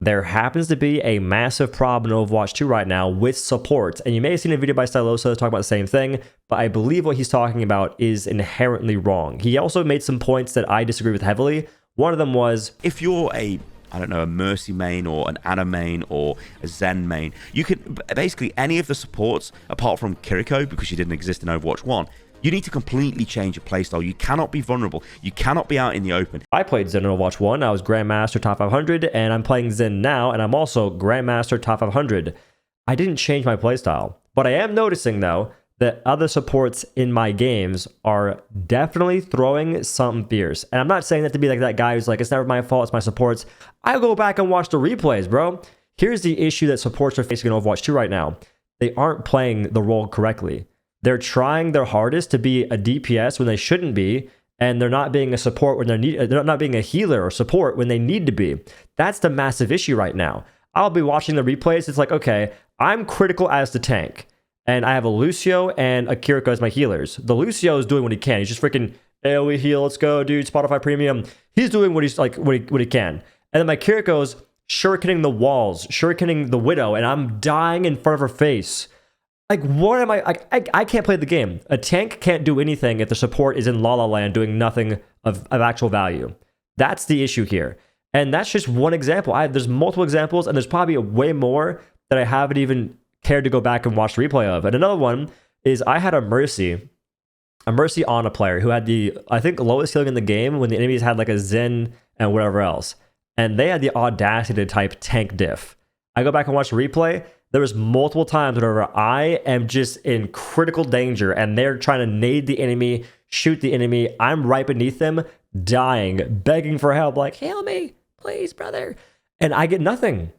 There happens to be a massive problem in Overwatch 2 right now with support. And you may have seen a video by Stylosa talking about the same thing, but I believe what he's talking about is inherently wrong. He also made some points that I disagree with heavily. One of them was, if you're a Mercy main or an Ana main or a Zen main, you can basically any of the supports apart from Kiriko, because she didn't exist in Overwatch 1. You need to completely change your playstyle. You cannot be vulnerable. You cannot be out in the open. I played Zen in Overwatch 1. I was Grandmaster top 500, and I'm playing Zen now, and I'm also Grandmaster top 500. I didn't change my playstyle. But I am noticing, though, that other supports in my games are definitely throwing something fierce. And I'm not saying that to be like that guy who's like, it's never my fault, it's my supports. I go back and watch the replays, bro. Here's the issue that supports are facing in Overwatch 2 right now. They aren't playing the role correctly. They're trying their hardest to be a DPS when they shouldn't be, and they're not being a support when they're not being a healer or support when they need to be. That's the massive issue right now. I'll be watching the replays. It's like, okay, I'm critical as the tank, and I have a Lucio and a Kiriko as my healers. The Lucio is doing what he can. He's just freaking AoE heal. Let's go, dude. Spotify Premium. He's doing what he's like, what he can. And then my Kiriko's shurikening the walls, shurikening the Widow, and I'm dying in front of her face. Like, what am I can't play the game. A tank can't do anything if the support is in La La Land doing nothing of actual value. That's the issue here. And that's just one example. There's multiple examples, and there's probably way more that I haven't even cared to go back and watch the replay of. And another one is I had a Mercy Ana player who had the, I think, lowest healing in the game when the enemies had like a Zen and whatever else. And they had the audacity to type tank diff. I go back and watch the replay. There was multiple times whenever I am just in critical danger and they're trying to nade the enemy, shoot the enemy. I'm right beneath them, dying, begging for help, like, heal me, please, brother. And I get nothing.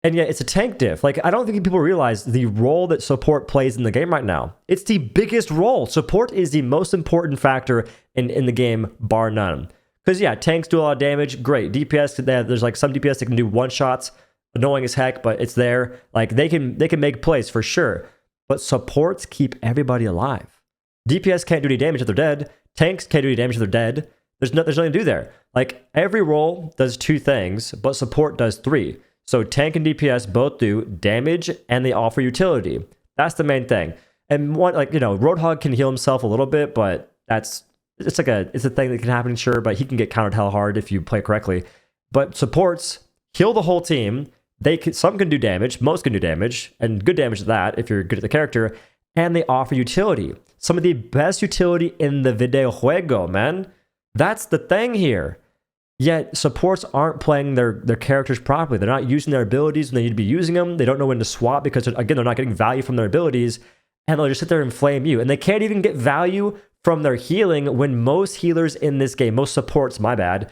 And yet it's a tank diff. Like, I don't think people realize the role that support plays in the game right now. It's the biggest role. Support is the most important factor in the game, bar none. Because, yeah, tanks do a lot of damage. Great. DPS, there's like some DPS that can do one-shots. Annoying as heck, but it's there. Like, they can make plays for sure. But supports keep everybody alive. DPS can't do any damage if they're dead. Tanks can't do any damage if they're dead. There's nothing to do there. Like, every role does two things, but support does three. So tank and DPS both do damage and they offer utility. That's the main thing. And one, like, Roadhog can heal himself a little bit, but it's a thing that can happen, sure, but he can get countered hell hard if you play correctly. But supports heal the whole team. Some can do damage, most can do damage, and good damage at that if you're good at the character, and they offer utility. Some of the best utility in the videojuego, man. That's the thing here. Yet supports aren't playing their characters properly. They're not using their abilities when they need to be using them. They don't know when to swap because, again, they're not getting value from their abilities, and they'll just sit there and flame you. And they can't even get value from their healing when most healers in this game, most supports, my bad,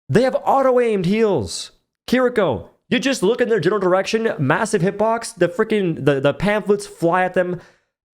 they have auto-aimed heals. Kiriko, you just look in their general direction, massive hitbox, the pamphlets fly at them,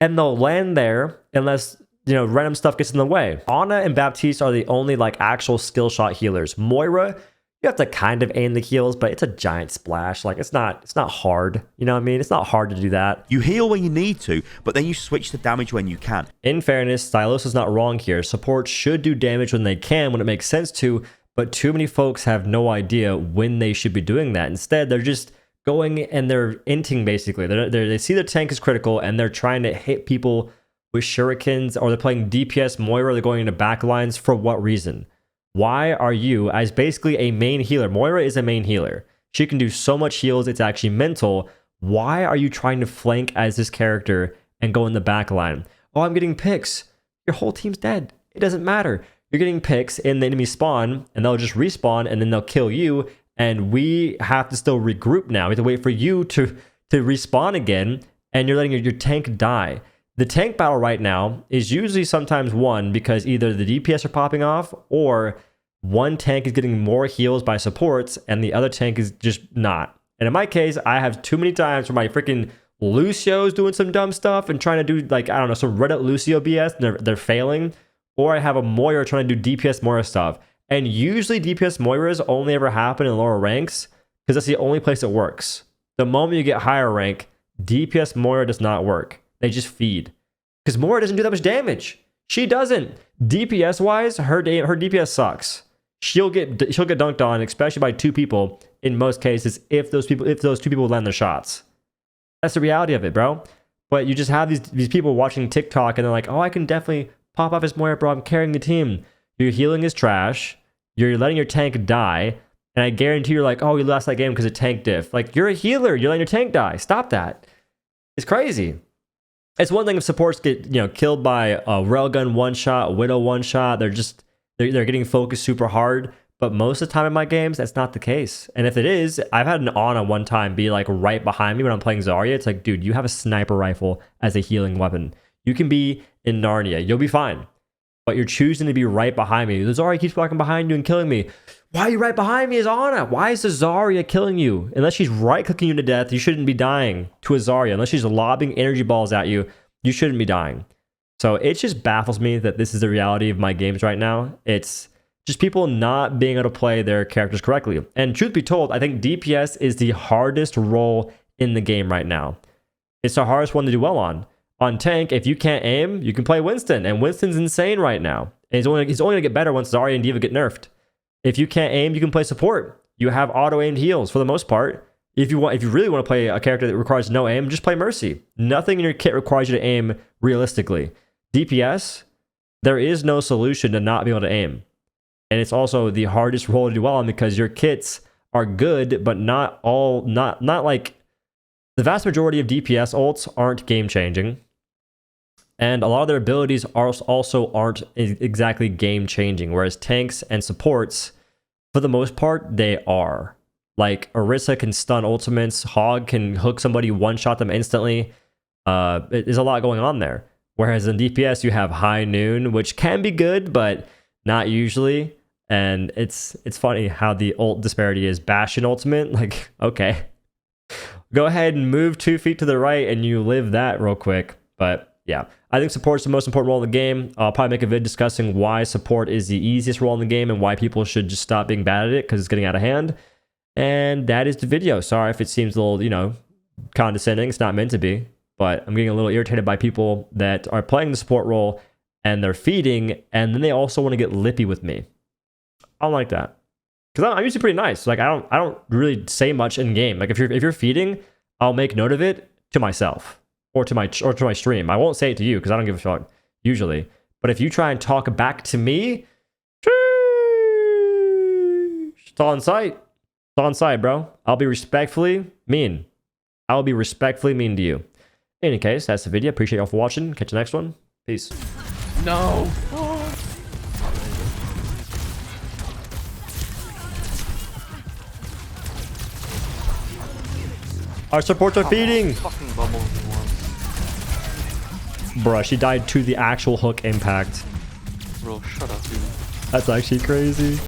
and they'll land there unless, random stuff gets in the way. Ana and Baptiste are the only, like, actual skill shot healers. Moira, you have to kind of aim the heals, but it's a giant splash. Like, it's not hard. You know what I mean? It's not hard to do that. You heal when you need to, but then you switch to damage when you can. In fairness, Stylos is not wrong here. Support should do damage when they can, when it makes sense to, but too many folks have no idea when they should be doing that. Instead, they're just going and they're inting, basically. They see the tank is critical, and they're trying to hit people with shurikens, or they're playing DPS Moira, they're going into backlines. For what reason? Why are you, as basically a main healer, Moira is a main healer. She can do so much heals, it's actually mental. Why are you trying to flank as this character and go in the backline? Oh, I'm getting picks. Your whole team's dead. It doesn't matter. You're getting picks in the enemy spawn, and they'll just respawn, and then they'll kill you, and we have to still regroup now. We have to wait for you to respawn again, and you're letting your tank die. The tank battle right now is usually sometimes won because either the DPS are popping off, or one tank is getting more heals by supports, and the other tank is just not. And in my case, I have too many times where my freaking Lucio's doing some dumb stuff and trying to do, like, I don't know, some Reddit Lucio BS, and they're failing. Or I have a Moira trying to do DPS Moira stuff. And usually DPS Moiras only ever happen in lower ranks because that's the only place it works. The moment you get higher rank, DPS Moira does not work. They just feed. Because Moira doesn't do that much damage. She doesn't. DPS-wise, her DPS sucks. she'll get dunked on, especially by 2 people in most cases, if those 2 people land their shots. That's the reality of it, bro. But you just have these people watching TikTok and they're like, oh, I can definitely pop off his Moira, bro. I'm carrying the team. Your healing is trash. You're letting your tank die. And I guarantee you're like, oh, you lost that game because of tank diff. Like, you're a healer. You're letting your tank die. Stop that. It's crazy. It's one thing if supports get, killed by a railgun one-shot, widow one-shot. They're getting focused super hard. But most of the time in my games, that's not the case. And if it is, I've had an Ana one time be like right behind me when I'm playing Zarya. It's like, dude, you have a sniper rifle as a healing weapon. You can be in Narnia. You'll be fine. But you're choosing to be right behind me. The Zarya keeps walking behind you and killing me. Why are you right behind me as Ana? Why is the Zarya killing you? Unless she's right-clicking you to death, you shouldn't be dying to a Zarya. Unless she's lobbing energy balls at you, you shouldn't be dying. So it just baffles me that this is the reality of my games right now. It's just people not being able to play their characters correctly. And truth be told, I think DPS is the hardest role in the game right now. It's the hardest one to do well on. On tank, if you can't aim, you can play Winston. And Winston's insane right now. And he's only going to get better once Zarya and D.Va get nerfed. If you can't aim, you can play support. You have auto-aimed heals for the most part. If you really want to play a character that requires no aim, just play Mercy. Nothing in your kit requires you to aim realistically. DPS, there is no solution to not be able to aim. And it's also the hardest role to do well on because your kits are good, but not like the vast majority of DPS ults aren't game changing. And a lot of their abilities also aren't exactly game changing. Whereas tanks and supports, for the most part, they are. Like Orisa can stun ultimates, Hog can hook somebody, one-shot them instantly. There's a lot going on there. Whereas in DPS, you have High Noon, which can be good, but not usually. And it's funny how the ult disparity is. Bastion ultimate, like, okay. Go ahead and move 2 feet to the right and you live that real quick. But yeah, I think support's the most important role in the game. I'll probably make a video discussing why support is the easiest role in the game and why people should just stop being bad at it because it's getting out of hand. And that is the video. Sorry if it seems a little, condescending. It's not meant to be. But I'm getting a little irritated by people that are playing the support role and they're feeding and then they also want to get lippy with me. I don't like that. Because I'm usually pretty nice. Like I don't really say much in game. Like if you're feeding, I'll make note of it to myself or to my stream. I won't say it to you because I don't give a fuck usually. But if you try and talk back to me, it's all on sight. It's all on sight, bro. I'll be respectfully mean. I'll be respectfully mean to you. In any case, that's the video. Appreciate y'all for watching. Catch you next one. Peace. No. Our supports are feeding. Fucking bubble Bruh, she died to the actual hook impact. Bro, shut up, dude. That's actually crazy.